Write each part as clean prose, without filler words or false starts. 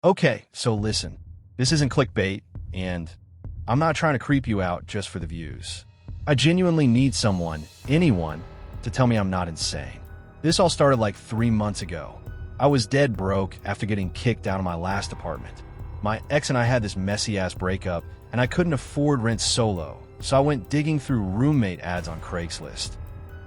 Okay, so listen. This isn't clickbait, and I'm not trying to creep you out just for the views. I genuinely need someone, anyone, to tell me I'm not insane. This all started like 3 months ago. I was dead broke after getting kicked out of my last apartment. My ex and I had this messy-ass breakup, and I couldn't afford rent solo, so I went digging through roommate ads on Craigslist.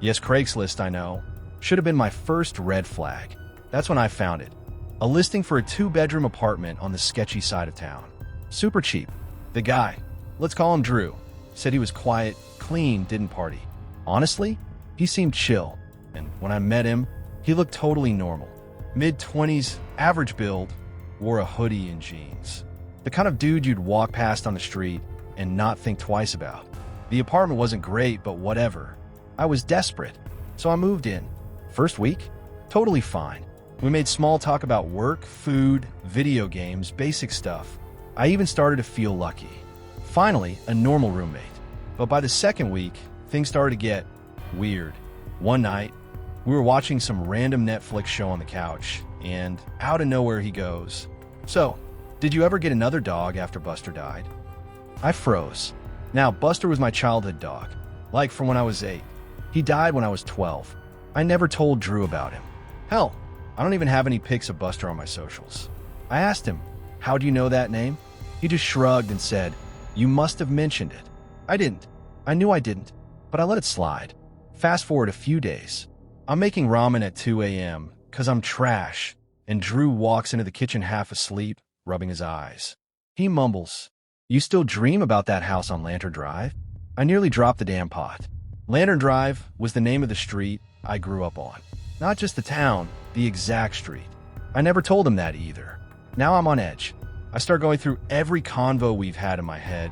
Yes, Craigslist, I know. Should have been my first red flag. That's when I found it. A listing for a 2-bedroom apartment on the sketchy side of town. Super cheap. The guy, let's call him Drew, said he was quiet, clean, didn't party. Honestly, he seemed chill, and when I met him, he looked totally normal. Mid-20s, average build, wore a hoodie and jeans. The kind of dude you'd walk past on the street and not think twice about. The apartment wasn't great, but whatever. I was desperate, so I moved in. First week, totally fine. We made small talk about work, food, video games, basic stuff. I even started to feel lucky. Finally, a normal roommate. But by the second week, things started to get weird. One night, we were watching some random Netflix show on the couch, and out of nowhere he goes, "So, did you ever get another dog after Buster died?" I froze. Now, Buster was my childhood dog, like from when I was 8. He died when I was 12. I never told Drew about him. Hell, I don't even have any pics of Buster on my socials. I asked him, "How do you know that name?" He just shrugged and said, "You must have mentioned it." I didn't. I knew I didn't, but I let it slide. Fast forward a few days. I'm making ramen at 2 a.m. because I'm trash, and Drew walks into the kitchen half asleep, rubbing his eyes. He mumbles, "You still dream about that house on Lantern Drive?" I nearly dropped the damn pot. Lantern Drive was the name of the street I grew up on. Not just the town, the exact street. I never told him that either. Now I'm on edge. I start going through every convo we've had in my head,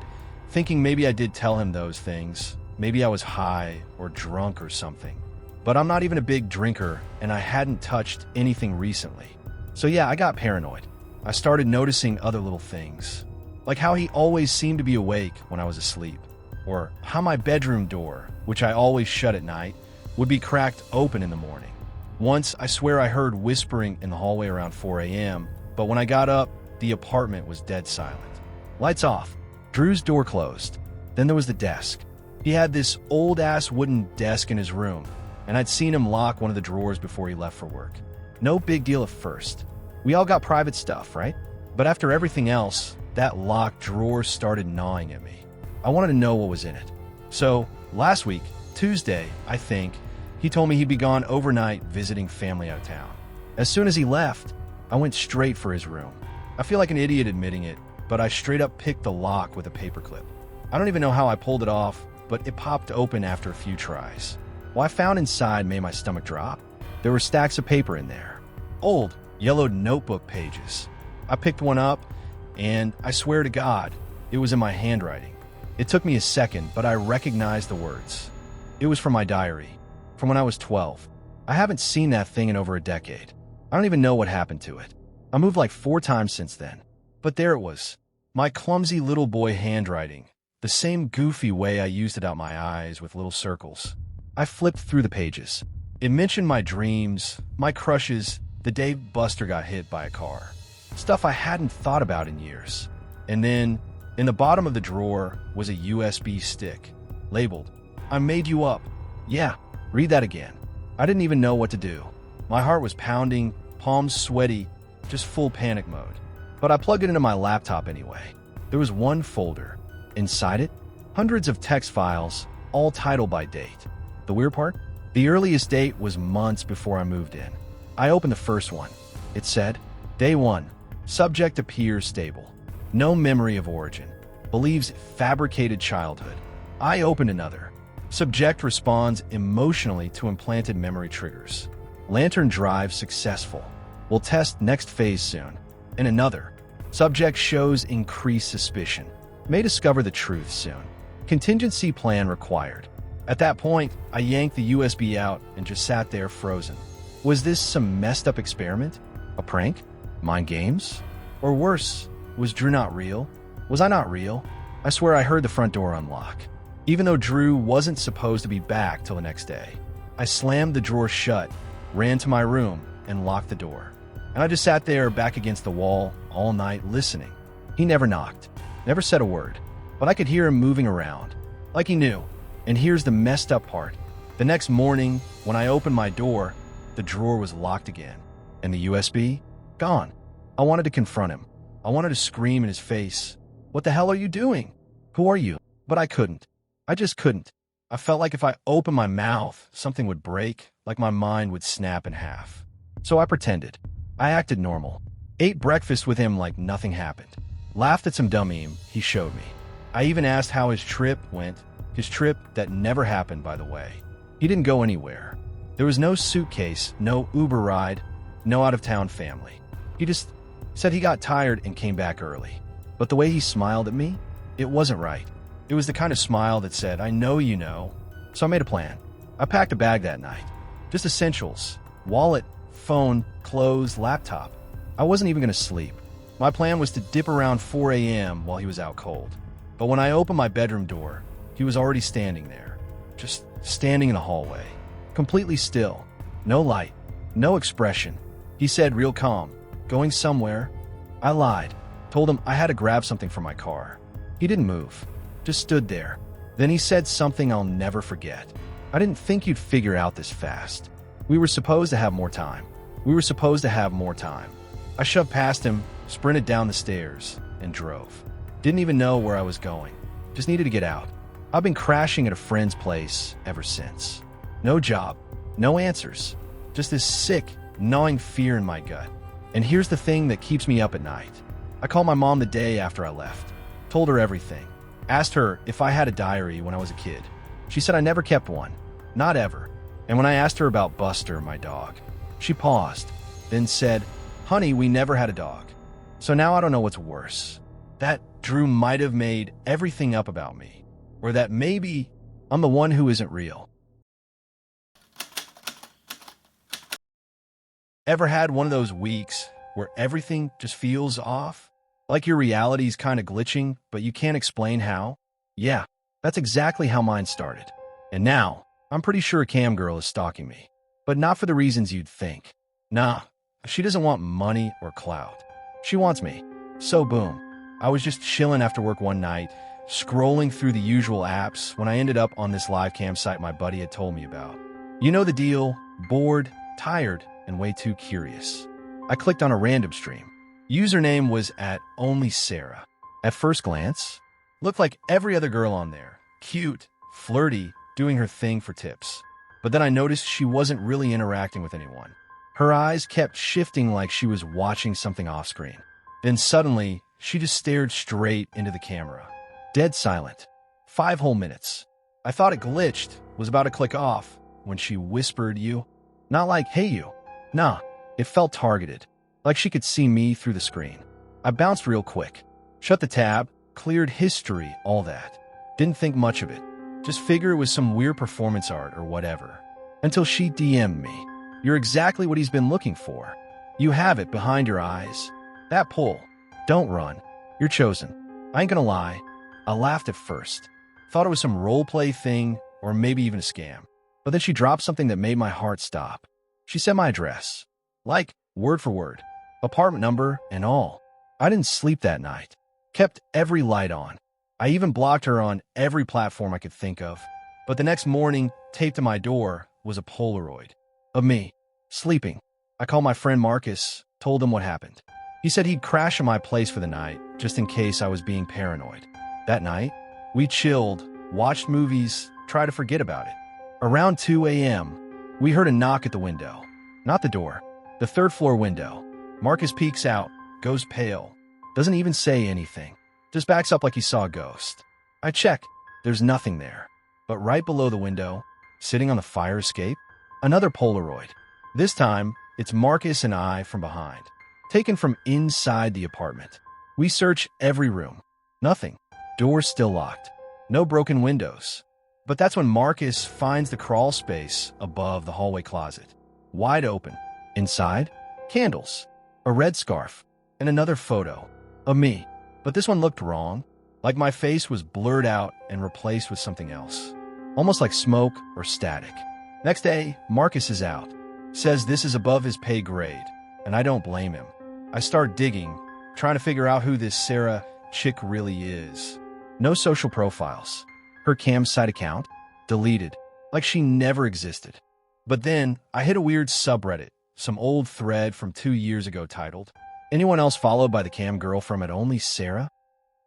thinking maybe I did tell him those things. Maybe I was high or drunk or something. But I'm not even a big drinker, and I hadn't touched anything recently. So yeah, I got paranoid. I started noticing other little things, like how he always seemed to be awake when I was asleep, or how my bedroom door, which I always shut at night, would be cracked open in the morning. Once, I swear I heard whispering in the hallway around 4 a.m., but when I got up, the apartment was dead silent. Lights off. Drew's door closed. Then there was the desk. He had this old-ass wooden desk in his room, and I'd seen him lock one of the drawers before he left for work. No big deal at first. We all got private stuff, right? But after everything else, that locked drawer started gnawing at me. I wanted to know what was in it. So, last week, Tuesday, I think, he told me he'd be gone overnight visiting family out of town. As soon as he left, I went straight for his room. I feel like an idiot admitting it, but I straight up picked the lock with a paperclip. I don't even know how I pulled it off, but it popped open after a few tries. What I found inside made my stomach drop. There were stacks of paper in there. Old, yellowed notebook pages. I picked one up, and I swear to God, it was in my handwriting. It took me a second, but I recognized the words. It was from my diary, from when I was 12. I haven't seen that thing in over a decade. I don't even know what happened to it. I moved like 4 times since then. But there it was. My clumsy little boy handwriting. The same goofy way I used it out my eyes with little circles. I flipped through the pages. It mentioned my dreams, my crushes, the day Buster got hit by a car. Stuff I hadn't thought about in years. And then, in the bottom of the drawer was a USB stick, labeled, "I made you up." Yeah, read that again. I didn't even know what to do. My heart was pounding, palms sweaty, just full panic mode. But I plugged it into my laptop anyway. There was one folder. Inside it, hundreds of text files, all titled by date. The weird part? The earliest date was months before I moved in. I opened the first one. It said, Day 1. Subject appears stable. No memory of origin. Believes fabricated childhood. I opened another. Subject responds emotionally to implanted memory triggers. Lantern Drive successful. Will test next phase soon. And another. Subject shows increased suspicion. May discover the truth soon. Contingency plan required. At that point, I yanked the USB out and just sat there frozen. Was this some messed up experiment? A prank? Mind games? Or worse, was Drew not real? Was I not real? I swear I heard the front door unlock. Even though Drew wasn't supposed to be back till the next day. I slammed the drawer shut, ran to my room, and locked the door. And I just sat there back against the wall all night listening. He never knocked, never said a word, but I could hear him moving around, like he knew. And here's the messed up part. The next morning, when I opened my door, the drawer was locked again, and the USB? Gone. I wanted to confront him. I wanted to scream in his face, "What the hell are you doing? Who are you?" But I couldn't. I just couldn't. I felt like if I opened my mouth, something would break, like my mind would snap in half. So I pretended. I acted normal. Ate breakfast with him like nothing happened. Laughed at some dumb meme he showed me. I even asked how his trip went. His trip that never happened, by the way. He didn't go anywhere. There was no suitcase, no Uber ride, no out-of-town family. He just said he got tired and came back early. But the way he smiled at me, it wasn't right. It was the kind of smile that said, "I know you know." So I made a plan. I packed a bag that night. Just essentials. Wallet, phone, clothes, laptop. I wasn't even going to sleep. My plan was to dip around 4 a.m. while he was out cold. But when I opened my bedroom door, he was already standing there. Just standing in the hallway. Completely still. No light. No expression. He said real calm, "Going somewhere?" I lied. Told him I had to grab something from my car. He didn't move. Just stood there. Then he said something I'll never forget. "I didn't think you'd figure out this fast. We were supposed to have more time. We were supposed to have more time." I shoved past him, sprinted down the stairs, and drove. Didn't even know where I was going. Just needed to get out. I've been crashing at a friend's place ever since. No job, no answers. Just this sick, gnawing fear in my gut. And here's the thing that keeps me up at night. I called my mom the day after I left. Told her everything. Asked her if I had a diary when I was a kid. She said I never kept one. Not ever. And when I asked her about Buster, my dog, she paused, then said, "Honey, we never had a dog." So now I don't know what's worse. That Drew might have made everything up about me. Or that maybe I'm the one who isn't real. Ever had one of those weeks where everything just feels off? Like your reality's kind of glitching, but you can't explain how? Yeah, that's exactly how mine started. And now, I'm pretty sure a cam girl is stalking me. But not for the reasons you'd think. Nah, she doesn't want money or clout. She wants me. So boom, I was just chilling after work one night, scrolling through the usual apps when I ended up on this live cam site my buddy had told me about. You know the deal, bored, tired, and way too curious. I clicked on a random stream. Username was @OnlySarah. At first glance, looked like every other girl on there. Cute, flirty, doing her thing for tips. But then I noticed she wasn't really interacting with anyone. Her eyes kept shifting like she was watching something off-screen. Then suddenly, she just stared straight into the camera. Dead silent. 5 whole minutes. I thought it glitched, was about to click off, when she whispered you. Not like, "Hey you." Nah, it felt targeted. Like she could see me through the screen. I bounced real quick. Shut the tab, cleared history, all that. Didn't think much of it. Just figure it was some weird performance art or whatever. Until she DM'd me. "You're exactly what he's been looking for. You have it behind your eyes. That pull. Don't run. You're chosen." I ain't gonna lie. I laughed at first. Thought it was some roleplay thing or maybe even a scam. But then she dropped something that made my heart stop. She said my address. Like, word for word. Apartment number and all. I didn't sleep that night. Kept every light on. I even blocked her on every platform I could think of. But the next morning, taped to my door, was a Polaroid. Of me. Sleeping. I called my friend Marcus, told him what happened. He said he'd crash at my place for the night, just in case I was being paranoid. That night, we chilled, watched movies, tried to forget about it. Around 2 a.m., we heard a knock at the window. Not the door. The 3rd floor window. Marcus peeks out, goes pale. Doesn't even say anything. Just backs up like he saw a ghost. I check. There's nothing there. But right below the window, sitting on the fire escape, another Polaroid. This time, it's Marcus and I from behind. Taken from inside the apartment. We search every room. Nothing. Doors still locked. No broken windows. But that's when Marcus finds the crawl space above the hallway closet. Wide open. Inside, candles, a red scarf, and another photo of me. But this one looked wrong, like my face was blurred out and replaced with something else. Almost like smoke or static. Next day, Marcus is out. Says this is above his pay grade. and I don't blame him. I start digging, trying to figure out who this Sarah chick really is. No social profiles. Her campsite account? Deleted. Like she never existed. But then, I hit a weird subreddit, some old thread from 2 years ago titled, "Anyone else followed by the cam girl from It Only Sarah?"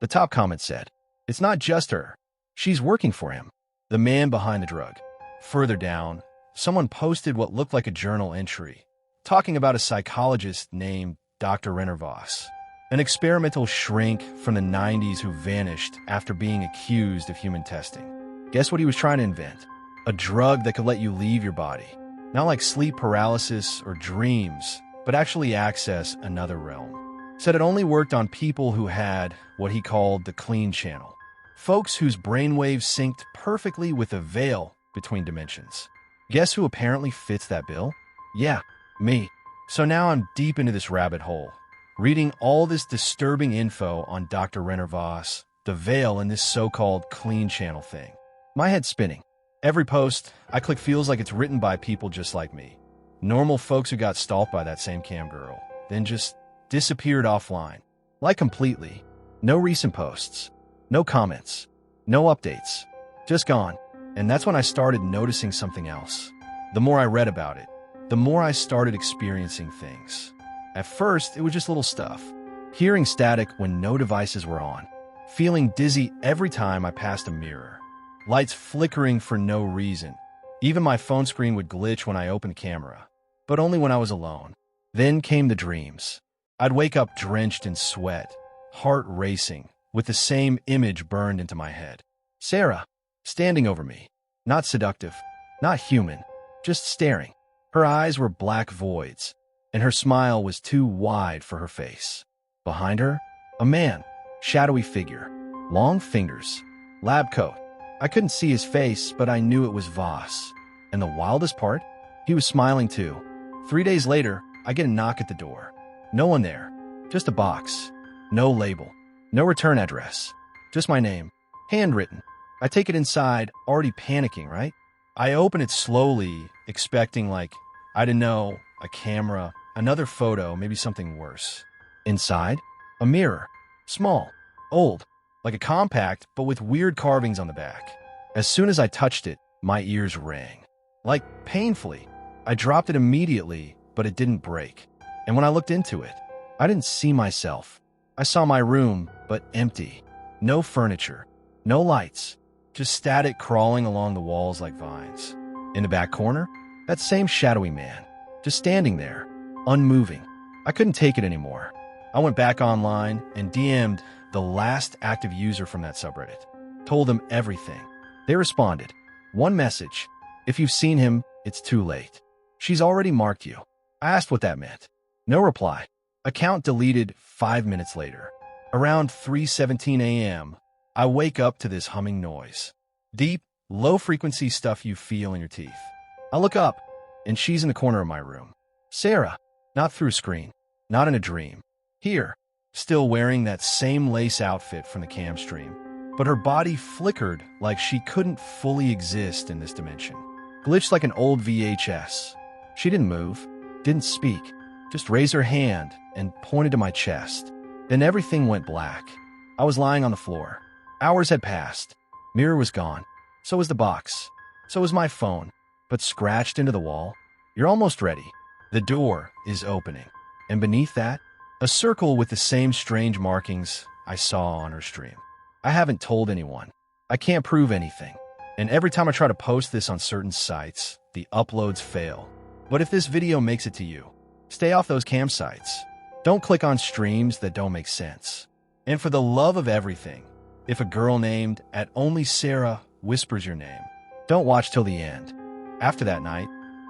The top comment said, "It's not just her. She's working for him. The man behind the drug." Further down, someone posted what looked like a journal entry, talking about a psychologist named Dr. Rennervoss, an experimental shrink from the 90s who vanished after being accused of human testing. Guess what he was trying to invent? A drug that could let you leave your body. Not like sleep paralysis or dreams, but actually access another realm. Said it only worked on people who had what he called the clean channel. Folks whose brainwaves synced perfectly with a veil between dimensions. Guess who apparently fits that bill? Yeah, me. So now I'm deep into this rabbit hole, reading all this disturbing info on Dr. Rennervoss, the veil, and this so-called clean channel thing. My head's spinning. Every post I click feels like it's written by people just like me. Normal folks who got stalked by that same cam girl, then just disappeared offline. Like completely. No recent posts. No comments. No updates. Just gone. And that's when I started noticing something else. The more I read about it, the more I started experiencing things. At first, it was just little stuff. Hearing static when no devices were on. Feeling dizzy every time I passed a mirror. Lights flickering for no reason. Even my phone screen would glitch when I opened the camera, but only when I was alone. Then came the dreams. I'd wake up drenched in sweat, heart racing, with the same image burned into my head. Sarah, standing over me. Not seductive, not human, just staring. Her eyes were black voids, and her smile was too wide for her face. Behind her, a man, shadowy figure, long fingers, lab coat. I couldn't see his face, but I knew it was Voss. And the wildest part? He was smiling too. 3 days later, I get a knock at the door. No one there. Just a box. No label. No return address. Just my name. Handwritten. I take it inside, already panicking, right? I open it slowly, expecting I don't know, a camera, another photo, maybe something worse. Inside, a mirror. Small. Old. Like a compact, but with weird carvings on the back. As soon as I touched it, my ears rang. Like, painfully. I dropped it immediately, but it didn't break. And when I looked into it, I didn't see myself. I saw my room, but empty. No furniture. No lights. Just static crawling along the walls like vines. In the back corner, that same shadowy man. Just standing there, unmoving. I couldn't take it anymore. I went back online and DM'd the last active user from that subreddit. Told them everything. They responded. One message. If you've seen him, it's too late. She's already marked you. I asked what that meant. No reply. Account deleted 5 minutes later. Around 3:17 a.m., I wake up to this humming noise. Deep, low-frequency stuff you feel in your teeth. I look up, and she's in the corner of my room. Sarah. Not through a screen. Not in a dream. Here. Still wearing that same lace outfit from the cam stream, but her body flickered like she couldn't fully exist in this dimension. Glitched like an old VHS. She didn't move, didn't speak, just raised her hand and pointed to my chest. Then everything went black. I was lying on the floor. Hours had passed. Mirror was gone. So was the box. So was my phone, but scratched into the wall. You're almost ready. The door is opening, and beneath that, a circle with the same strange markings I saw on her stream. I haven't told anyone. I can't prove anything. And every time I try to post this on certain sites, the uploads fail. But if this video makes it to you, stay off those campsites. Don't click on streams that don't make sense. And for the love of everything, if a girl named At Only Sarah whispers your name, don't watch till the end. After that night,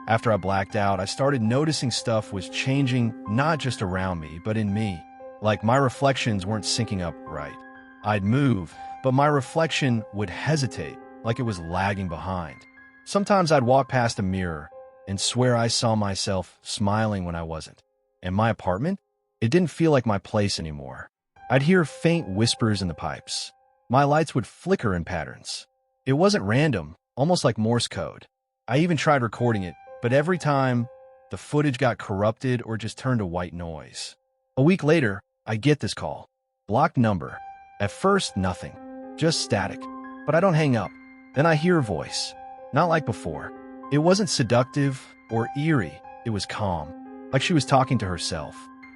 after I blacked out, I started noticing stuff was changing not just around me, but in me. Like my reflections weren't syncing up right. I'd move, but my reflection would hesitate, like it was lagging behind. Sometimes I'd walk past a mirror and swear I saw myself smiling when I wasn't. And my apartment? It didn't feel like my place anymore. I'd hear faint whispers in the pipes. My lights would flicker in patterns. It wasn't random, almost like Morse code. I even tried recording it, but every time, the footage got corrupted or just turned to white noise. A week later, I get this call. Blocked number. At first, nothing. Just static. But I don't hang up. Then I hear a voice. Not like before. It wasn't seductive or eerie. It was calm. Like she was talking to herself.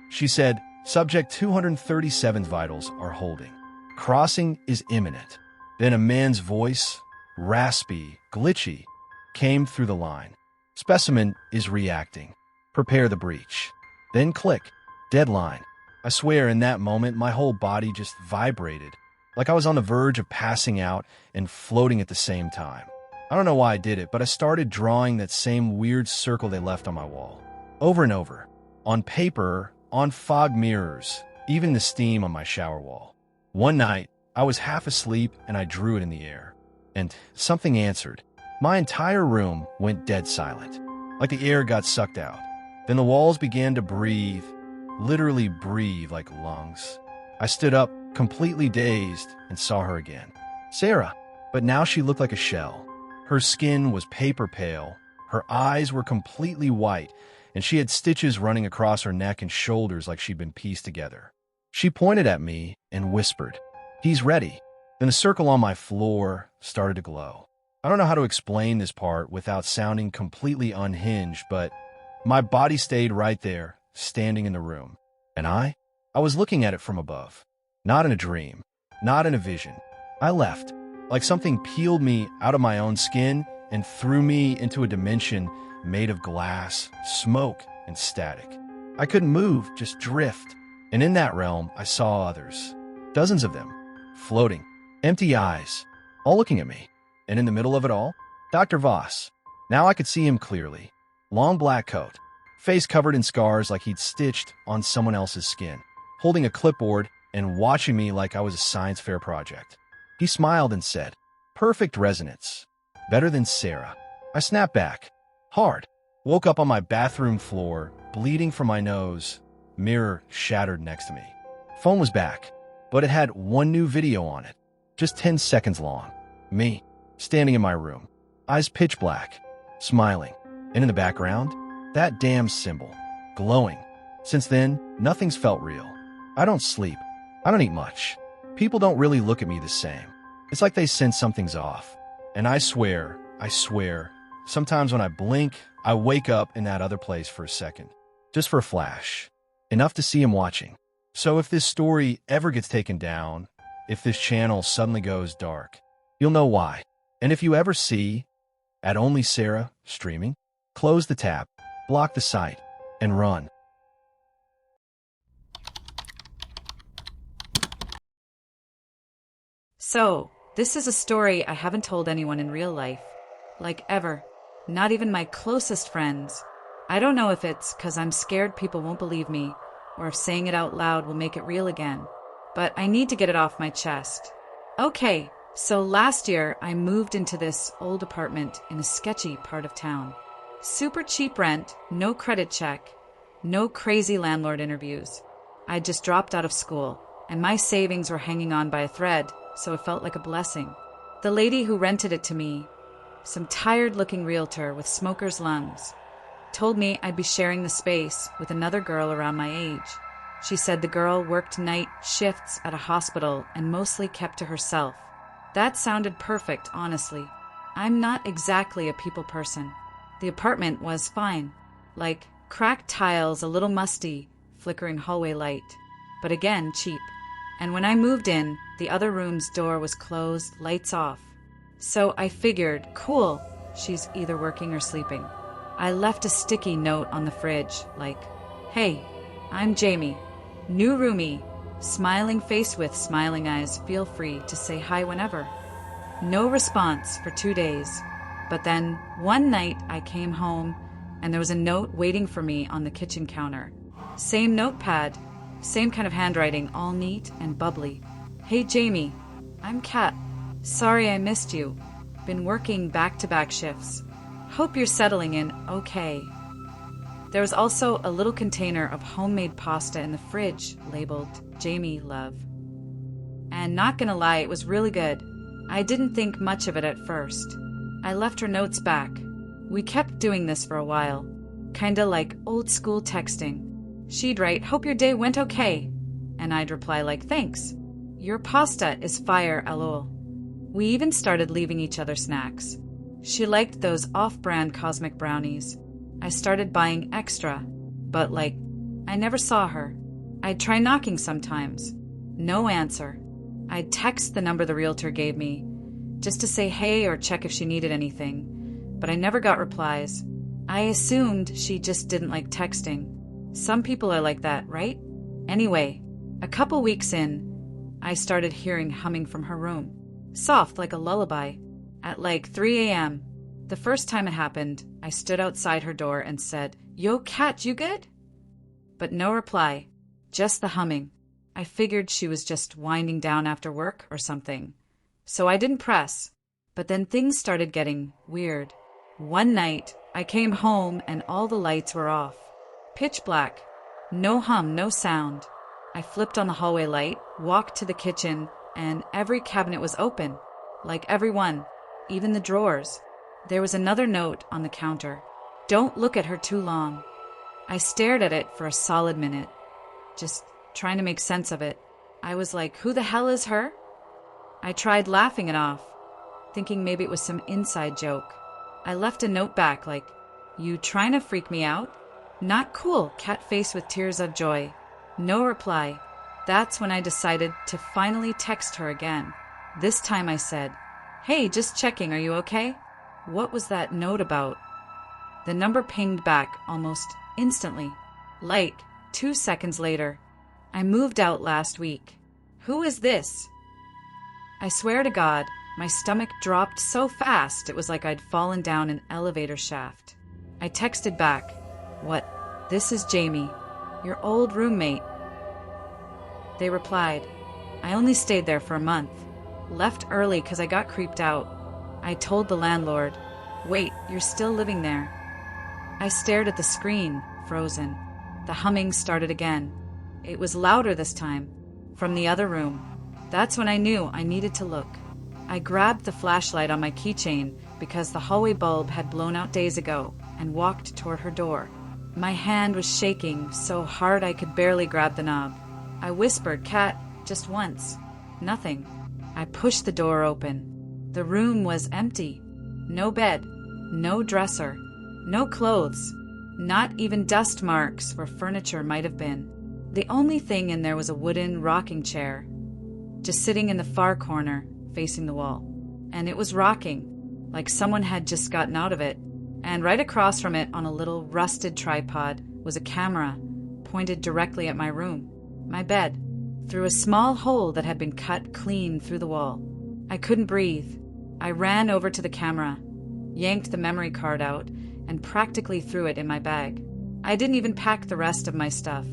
She said, "Subject 237 vitals are holding. Crossing is imminent." Then a man's voice, raspy, glitchy, came through the line. "Specimen is reacting. Prepare the breach." Then click. Deadline. I swear in that moment, my whole body just vibrated, like I was on the verge of passing out and floating at the same time. I don't know why I did it, but I started drawing that same weird circle they left on my wall. Over and over. On paper, on fog mirrors, even the steam on my shower wall. One night, I was half asleep and I drew it in the air. And something answered. My entire room went dead silent, like the air got sucked out. Then the walls began to breathe, literally breathe like lungs. I stood up, completely dazed, and saw her again. Sarah. But now she looked like a shell. Her skin was paper pale, her eyes were completely white, and she had stitches running across her neck and shoulders like she'd been pieced together. She pointed at me and whispered, "He's ready." Then the circle on my floor started to glow. I don't know how to explain this part without sounding completely unhinged, but my body stayed right there, standing in the room. And I was looking at it from above. Not in a dream, not in a vision. I left, like something peeled me out of my own skin and threw me into a dimension made of glass, smoke, and static. I couldn't move, just drift. And in that realm, I saw others. Dozens of them, floating, empty eyes, all looking at me. And in the middle of it all, Dr. Voss. Now I could see him clearly. Long black coat, face covered in scars like he'd stitched on someone else's skin, holding a clipboard and watching me like I was a science fair project. He smiled and said, "Perfect resonance. Better than Sarah." I snapped back. Hard. Woke up on my bathroom floor, bleeding from my nose. Mirror shattered next to me. Phone was back, but it had one new video on it. Just 10 seconds long. Me, standing in my room. Eyes pitch black. Smiling. And in the background, that damn symbol. Glowing. Since then, nothing's felt real. I don't sleep. I don't eat much. People don't really look at me the same. It's like they sense something's off. And I swear, sometimes when I blink, I wake up in that other place for a second. Just for a flash. Enough to see him watching. So if this story ever gets taken down, if this channel suddenly goes dark, you'll know why. And if you ever see at Only Sarah streaming, close the tab, block the site, and run. So, this is a story I haven't told anyone in real life. Like ever. Not even my closest friends. I don't know if it's 'cause I'm scared people won't believe me, or if saying it out loud will make it real again. But I need to get it off my chest. Okay, so last year I moved into this old apartment in a sketchy part of town. Super cheap rent, no credit check, no crazy landlord interviews. I just dropped out of school, and my savings were hanging on by a thread, so it felt like a blessing. The lady who rented it to me, some tired-looking realtor with smoker's lungs, told me I'd be sharing the space with another girl around my age. She said the girl worked night shifts at a hospital and mostly kept to herself. That sounded perfect, honestly. I'm not exactly a people person. The apartment was fine. Like, cracked tiles, a little musty, flickering hallway light. But again, cheap. And when I moved in, the other room's door was closed, lights off. So I figured, cool, she's either working or sleeping. I left a sticky note on the fridge, like, "Hey, I'm Jamie, new roomie, smiling face with smiling eyes, feel free to say hi whenever." No response for 2 days. But then, one night I came home, and there was a note waiting for me on the kitchen counter. Same notepad, same kind of handwriting, all neat and bubbly. "Hey Jamie, I'm Kat. Sorry I missed you. Been working back-to-back shifts. Hope you're settling in okay." There was also a little container of homemade pasta in the fridge labeled Jamie Love. And not gonna lie, it was really good. I didn't think much of it at first. I left her notes back. We kept doing this for a while. kinda like old school texting. She'd write, "Hope your day went okay." And I'd reply like, "Thanks. Your pasta is fire, lol." We even started leaving each other snacks. She liked those off-brand cosmic brownies. I started buying extra, but I never saw her. I'd try knocking sometimes. No answer. I'd text the number the realtor gave me, just to say hey or check if she needed anything, but I never got replies. I assumed she just didn't like texting. Some people are like that, right? Anyway, a couple weeks in, I started hearing humming from her room. Soft like a lullaby. At 3 a.m. The first time it happened, I stood outside her door and said, "Yo, cat, you good?" But no reply, just the humming. I figured she was just winding down after work or something. So I didn't press. But then things started getting weird. One night, I came home and all the lights were off. Pitch black. No hum, no sound. I flipped on the hallway light, walked to the kitchen, and every cabinet was open. Every one. Even the drawers. There was another note on the counter. "Don't look at her too long." I stared at it for a solid minute, just trying to make sense of it. I was like, who the hell is her? I tried laughing it off, thinking maybe it was some inside joke. I left a note back "You trying to freak me out?" "Not cool," cat face with tears of joy. No reply. That's when I decided to finally text her again. This time I said, "Hey, just checking, are you okay?" What was that note about? The number pinged back almost instantly. 2 seconds later. "I moved out last week. Who is this?" I swear to God, my stomach dropped so fast it was like I'd fallen down an elevator shaft. I texted back, "What? This is Jamie, your old roommate." They replied, "I only stayed there for a month. Left early because I got creeped out. I told the landlord, 'Wait, you're still living there.'" I stared at the screen, frozen. The humming started again. It was louder this time, from the other room. That's when I knew I needed to look. I grabbed the flashlight on my keychain because the hallway bulb had blown out days ago and walked toward her door. My hand was shaking so hard I could barely grab the knob. I whispered, "Cat, just once." Nothing. I pushed the door open. The room was empty. No bed, no dresser, no clothes, not even dust marks where furniture might have been. The only thing in there was a wooden rocking chair, just sitting in the far corner, facing the wall. And it was rocking, like someone had just gotten out of it. And right across from it, on a little rusted tripod, was a camera, pointed directly at my room, my bed, through a small hole that had been cut clean through the wall. I couldn't breathe. I ran over to the camera, yanked the memory card out, and practically threw it in my bag. I didn't even pack the rest of my stuff.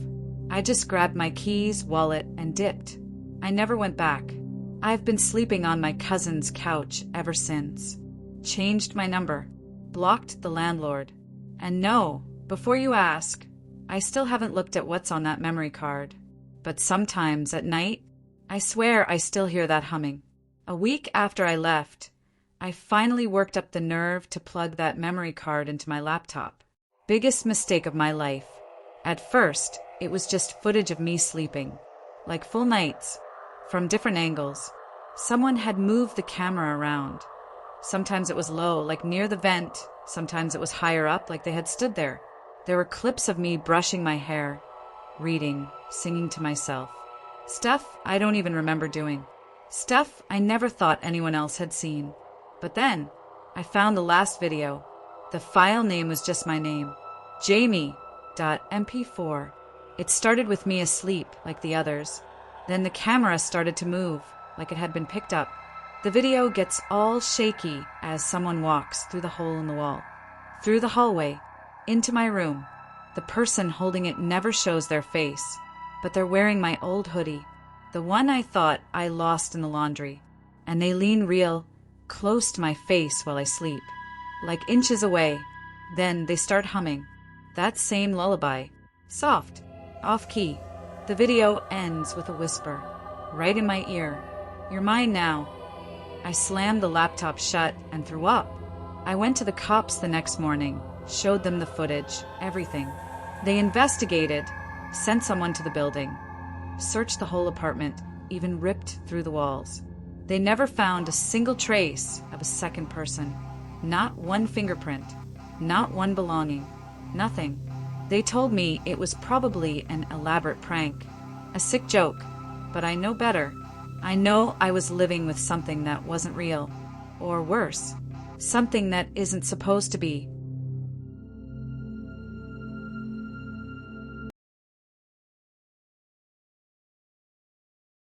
I just grabbed my keys, wallet, and dipped. I never went back. I've been sleeping on my cousin's couch ever since. Changed my number. Blocked the landlord. And no, before you ask, I still haven't looked at what's on that memory card. But sometimes at night, I swear I still hear that humming. A week after I left, I finally worked up the nerve to plug that memory card into my laptop. Biggest mistake of my life. At first, it was just footage of me sleeping, like full nights, from different angles. Someone had moved the camera around. Sometimes it was low, like near the vent. Sometimes it was higher up, like they had stood there. There were clips of me brushing my hair, reading, singing to myself. Stuff I don't even remember doing. Stuff I never thought anyone else had seen. But then, I found the last video. The file name was just my name, Jamie.mp4. It started with me asleep, like the others. Then the camera started to move, like it had been picked up. The video gets all shaky as someone walks through the hole in the wall, through the hallway, into my room. The person holding it never shows their face, but they're wearing my old hoodie, the one I thought I lost in the laundry, and they lean real close to my face while I sleep, like inches away. Then they start humming that same lullaby, soft, off-key. The video ends with a whisper, right in my ear, "You're mine now." I slammed the laptop shut and threw up. I went to the cops the next morning, showed them the footage, everything. They investigated, sent someone to the building, searched the whole apartment, even ripped through the walls. They never found a single trace of a second person. Not one fingerprint, not one belonging, nothing. They told me it was probably an elaborate prank, a sick joke, but I know better. I know I was living with something that wasn't real, or worse, something that isn't supposed to be.